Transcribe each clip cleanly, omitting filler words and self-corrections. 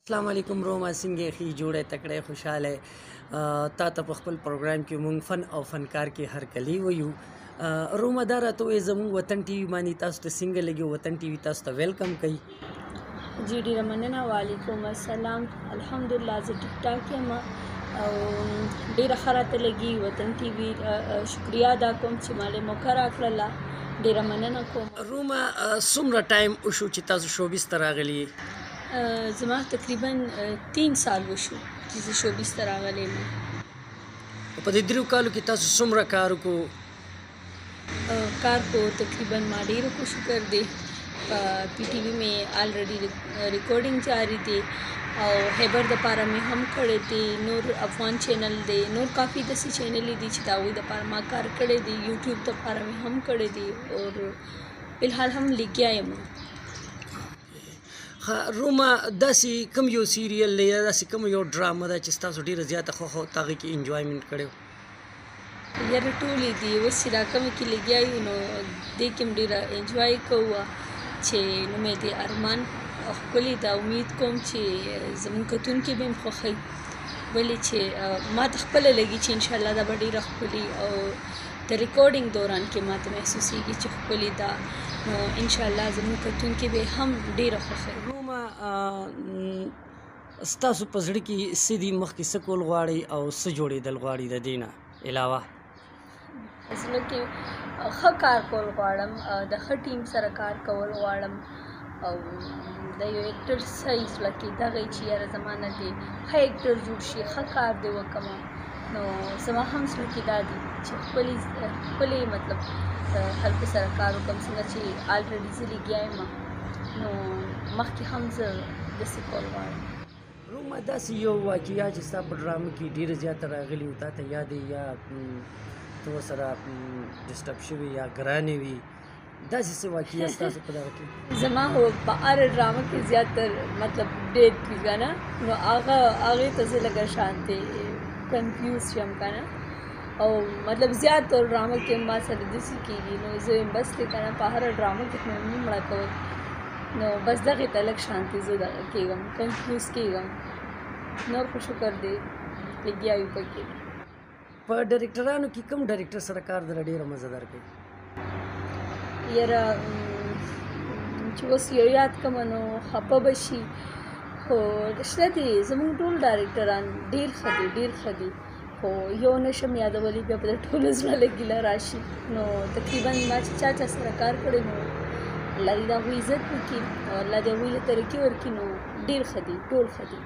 السلام علیکم روما څنګه خې جوړه تکړه خوشاله تا ته په خپل پروګرام کې مونږ فن او فنکار کې هر کلی ویو روما دا راته زموږ وطن ټي وي باندې تاسو ته څنګه لګي وطن ټي وي تاسو ته ویلکم کوي جی ډیره مننه وعلیکم السلام الحمدلله زه ټیک ټاک یم او ډیره ښه راته لګي وطن ټي وي شکریا ادا کوم چې مالې موقع راکړله ډیره مننه کوم روما څومره ټایم وشو چې تاسو شوبیز ته راغلي زما تقریبا 3 سال وشو چې زه شوبیز ته راغلی یم په دې 3 کالو کې تاسو څومره کار وکړو کار کو تقریبا ما ډیرو کوشش کړ دی پی ټی وی میں آلریډي ریکارډینګ جاری دی او خیبر د پاره مې هم کړی دی نور افغان چینل دی نور کافی داسې چینل دي چې دا وي د پاره ما کار کړی دی یوټیوب د پاره مې هم کړی دی او بلحال هم لګیا یم روما داسې کوم یو سیریل دی یا داسې کوم یو ډرامه ده چې تاسو ډیره زیاته خوښه او هغې کې انجوایمنټ کړی یاره ټولې دي اوس چې دا کومې کې لګیا یو نو دې کې هم ډېره انجوای کوو چې نوم یې دی ارمان ښکلې ده امید کوم چې زموږ کتونکي به هم خوښوي ولې چې ما ته خپله لګي چې انشاءالله دا به ډېره ښکلې او د ریکارډینګ دوران کې ما ته محسوسېږي چې ښکلې ده نو انشاءالله زموږ کتونکي به هم ډېره خوښوي روما ستاسو په زړه کې څه دي مخکې څه کول غواړئ او څه جوړېدل غواړئ د دې نه علاوه زړه کې ښه کار کول غواړم د ښه ټیم سره کار کول غواړم او د یو اکټر صحیح زړه کې دغه چې یاره زما نه دی ښه اکټر جوړ شي ښه کار دی وکړم نو زما هم زړه کې دا دي چې خپلې مطلب خلکو سره کار وکړم څنګه چې آلریډي زه لګیا یم نو مخکې هم زه داسې کول غواړم روما داسې یو واقعه چې ستا په ډرامه کې ډېره زیاته راغلې وي تا ته یاد یا ته ورسره ډسټرب شوي یا ګرانې وي داسې څه واقعه ستاسو په دغه کې زما خو په هره ډرامه کې زیاتر مطلب ډېر کېږي که نه نو هغې ته زه لږه شانتې کنفیوز شم که نه او مطلب زیات تر ډرامه کې ما سره داسې کېږي نو زه یم بس دی که نه په هره ډرامه کې مې نه مړه کول نو بس دغې ته لږ شانتې زه دغه کېږم کنفیوز کېږم نور خو شکر دی لګیا یو پکې په ډایرکټرانو کې کوم ډایرکټر سره کار در ډېره مزهدار کوي یاره چې اوس یو یاد کړمه نو خفه به شي خو شته دي زموږ ټول ډایرکټران ډېر ښه دي خو یو نشم یادولی بیا به د ټولو زړه له ګیله راشي نو تقریبا ما چې چا سره کار کړی نو الله دې د هغوی عزت وکړي او الله دې هغوی له ترقي ورکړي نو ډېر ښه دي ټول ښه دي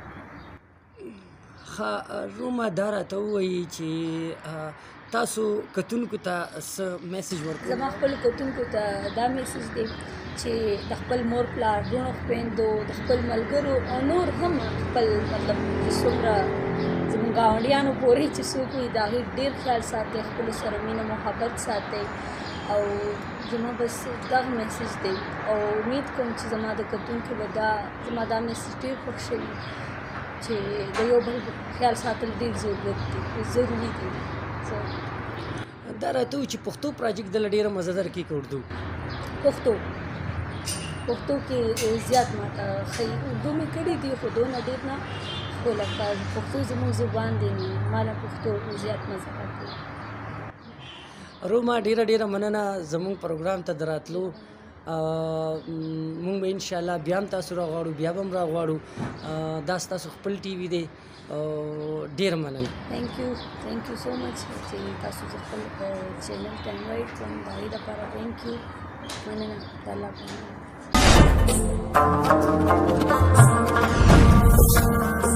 روما دا راته ووایي چې تاسو کتونکو ته څه میسج ورکوئ زما خپلو کتونکو ته دا میسج دی چې د خپل مور پلار دونو خویندو د خپل ملګرو او نور هم خپل مطلب څومره زموږ ګاونډیانو پورې چې څوک وي د هغې ډېر خیال ساتئ خپلو سره مینه محبت ساتئ او زما بس دغه میسج دی او امید کوم چې زما د کتونکو به زما دا میسج ډېر خوښ شوي چې د یو بل خیال ساتل ډېر ضروري دي دا راته وایي چې پښتو پراجیکټ دله ډېره مزهدار کېږي که اردو پښتو کې زیات ماته ښایي اردو مې کړي دي خو دونه ډېر نه خو لکه پښتو زموږ زبان دی نو ما له پښتو زیات مزهدار کوي روما ډېره مننه زموږ پروګرام ته د راتلو مونږ به انشاءالله بیا هم تاسو راغواړو بیا به هم راغواړو دا ستاسو خپل ټي وي دی ډېره مننه تھینک یو سو مچ چې تاسو زه خپل چینل ته انوایټ کړم د هغې دپاره تھینک یو مننه د الله په نوم